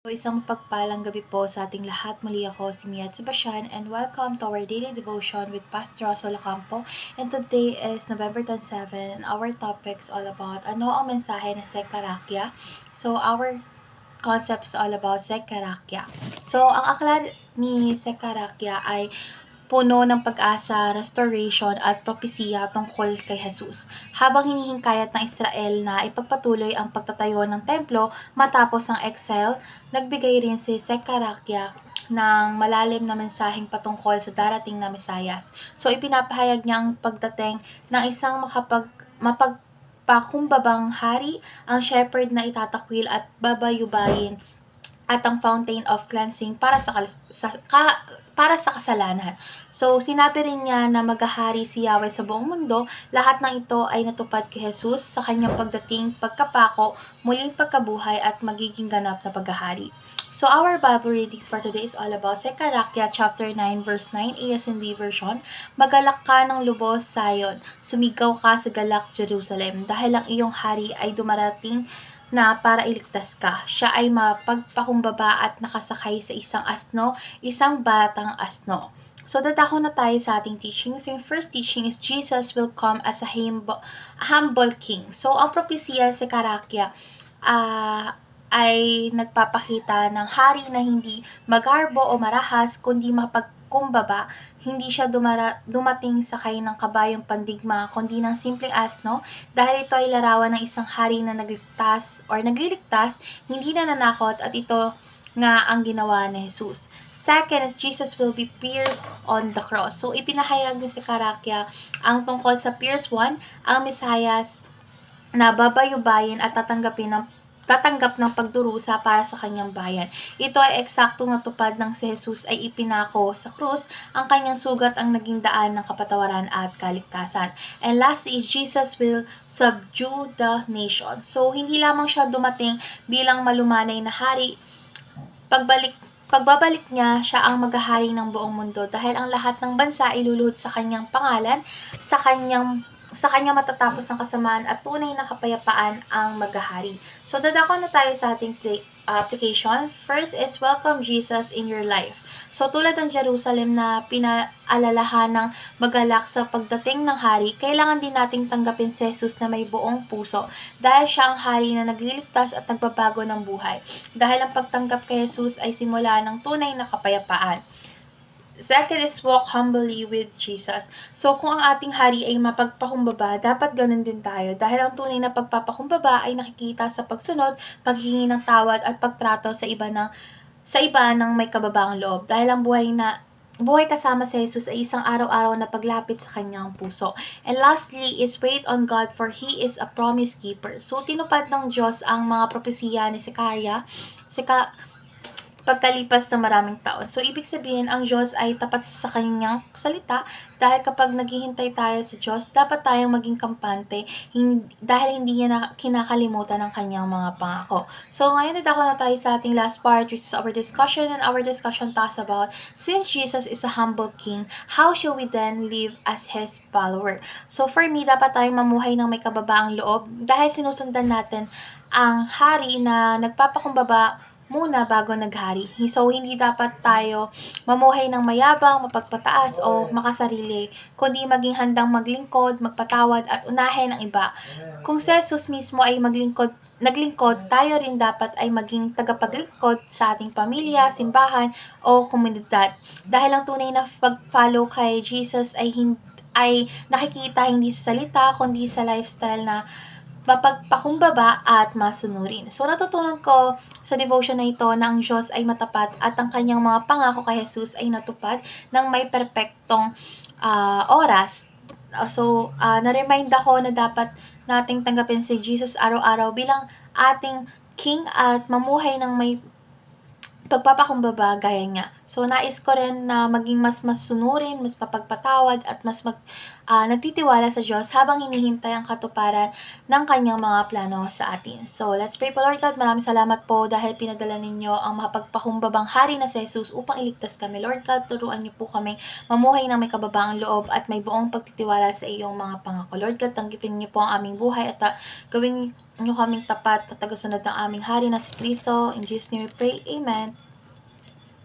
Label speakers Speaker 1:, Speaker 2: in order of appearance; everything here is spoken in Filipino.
Speaker 1: Isang mapagpalang gabi po sa ating lahat. Muli ako si Mia Sebastian and welcome to our daily devotion with Pastor Rosso Locampo. And today is November 27 and our topic is all about ano ang mensahe ng Sekarakya. So our concept is all about Sekarakya. So ang aklat ni Sekarakya ay puno ng pag-asa, restoration at propesiya tungkol kay Jesus. Habang hinihingkayat ng Israel na ipagpatuloy ang pagtatayo ng templo matapos ang exile, nagbigay rin si Sekarakya ng malalim na mensaheng patungkol sa darating na Mesayas. So ipinapahayag niya ang pagdating ng isang mapagpakumbabang hari, ang shepherd na itatakwil at babayubayin at ang fountain of cleansing para sa kasalanan. So, sinabi rin niya na maghahari si Yahweh sa buong mundo. Lahat ng ito ay natupad kay Jesus sa kanyang pagdating, pagkapako, muling pagkabuhay at magiging ganap na paghahari. So, our Bible readings for today is all about Sekarakya chapter 9 verse 9 ASND version. Magalak ka ng lubos, Zion. Sumigaw ka sa galak, Jerusalem, dahil ang iyong hari ay dumarating na para iligtas ka. Siya ay mapagpakumbaba at nakasakay sa isang asno, isang batang asno. So, dadako na tayo sa ating teachings. Yung first teaching is Jesus will come as a humble king. So, ang propesya sa Sekarakya ay nagpapakita ng hari na hindi magarbo o marahas, kundi mapagkumbaba. Hindi siya dumating sakay ng kabayong pandigma, kundi ng simpleng asno, dahil ito ay larawan ng isang hari na nagliligtas, hindi nananakot, at ito nga ang ginawa ni Jesus. Second is Jesus will be pierced on the cross. So, ipinahayag ni Sekarakya ang tungkol sa pierced one, ang Mesayas na babayubayin at tatanggap ng pagdurusa para sa kanyang bayan. Ito ay eksaktong natupad ng si Jesus ay ipinako sa krus. Ang kanyang sugat ang naging daan ng kapatawaran at kaligtasan. And lastly, Jesus will subdue the nation. So, hindi lamang siya dumating bilang malumanay na hari. Pagbabalik niya, siya ang maghahari ng buong mundo dahil ang lahat ng bansa ay luluhod sa kanyang pangalan, sa kanya matatapos ang kasamaan at tunay na kapayapaan ang maghahari. So, dadako na tayo sa ating application. First is welcome Jesus in your life. So, tulad ng Jerusalem na pinaalalahan ng magalak sa pagdating ng hari, kailangan din nating tanggapin si Jesus na may buong puso dahil siya ang hari na nagliligtas at nagbabago ng buhay. Dahil ang pagtanggap kay Jesus ay simula ng tunay na kapayapaan. Second is walk humbly with Jesus. So, kung ang ating hari ay mapagpakumbaba, dapat ganun din tayo. Dahil ang tunay na pagpapakumbaba ay nakikita sa pagsunod, paghingi ng tawad at pagtrato sa iba ng may kababaang loob. Dahil ang buhay kasama si Jesus ay isang araw-araw na paglapit sa kanyang puso. And lastly is wait on God, for He is a promise keeper. So, tinupad ng Diyos ang mga propesiya ni pagkalipas ng maraming taon. So, ibig sabihin, ang Diyos ay tapat sa kanyang salita dahil kapag naghihintay tayo sa Diyos, dapat tayong maging kampante dahil hindi niya kinakalimutan ang kanyang mga pangako. So, ngayon dadako na tayo sa ating last part, which is our discussion, and our discussion talks about, since Jesus is a humble king, how shall we then live as His follower? So, for me, dapat tayong mamuhay ng may kababaang loob dahil sinusundan natin ang hari na nagpapakumbaba muna bago naghari. So, hindi dapat tayo mamuhay ng mayabang, mapagpataas o makasarili, kundi maging handang maglingkod, magpatawad at unahin ang iba. Kung si Jesus mismo ay naglingkod, tayo rin dapat ay maging tagapaglingkod sa ating pamilya, simbahan o komunidad. Dahil ang tunay na pag-follow kay Jesus ay nakikita hindi sa salita, kundi sa lifestyle na mapagpakumbaba at masunurin. So, natutunan ko sa devotion na ito na ang Diyos ay matapat at ang kanyang mga pangako kay Jesus ay natupad ng may perpektong oras. So, na-remind ako na dapat nating tanggapin si Jesus araw-araw bilang ating King at mamuhay ng may pagpapakumbaba gaya niya. So, nais ko rin na maging mas masunurin, mas mapagpatawad at mas nagtitiwala sa Diyos habang hinihintay ang katuparan ng kanyang mga plano sa atin. So, let's pray po. Lord God, maraming salamat po dahil pinadala ninyo ang mapagpakumbabang hari na si Jesus upang iligtas kami. Lord God, turuan niyo po kami mamuhay ng may kababaang loob at may buong pagtitiwala sa iyong mga pangako. Lord God, tanggipin niyo po ang aming buhay at gawin niyo kaming tapat at tagasunod ng aming hari na si Kristo. In Jesus' name we pray. Amen.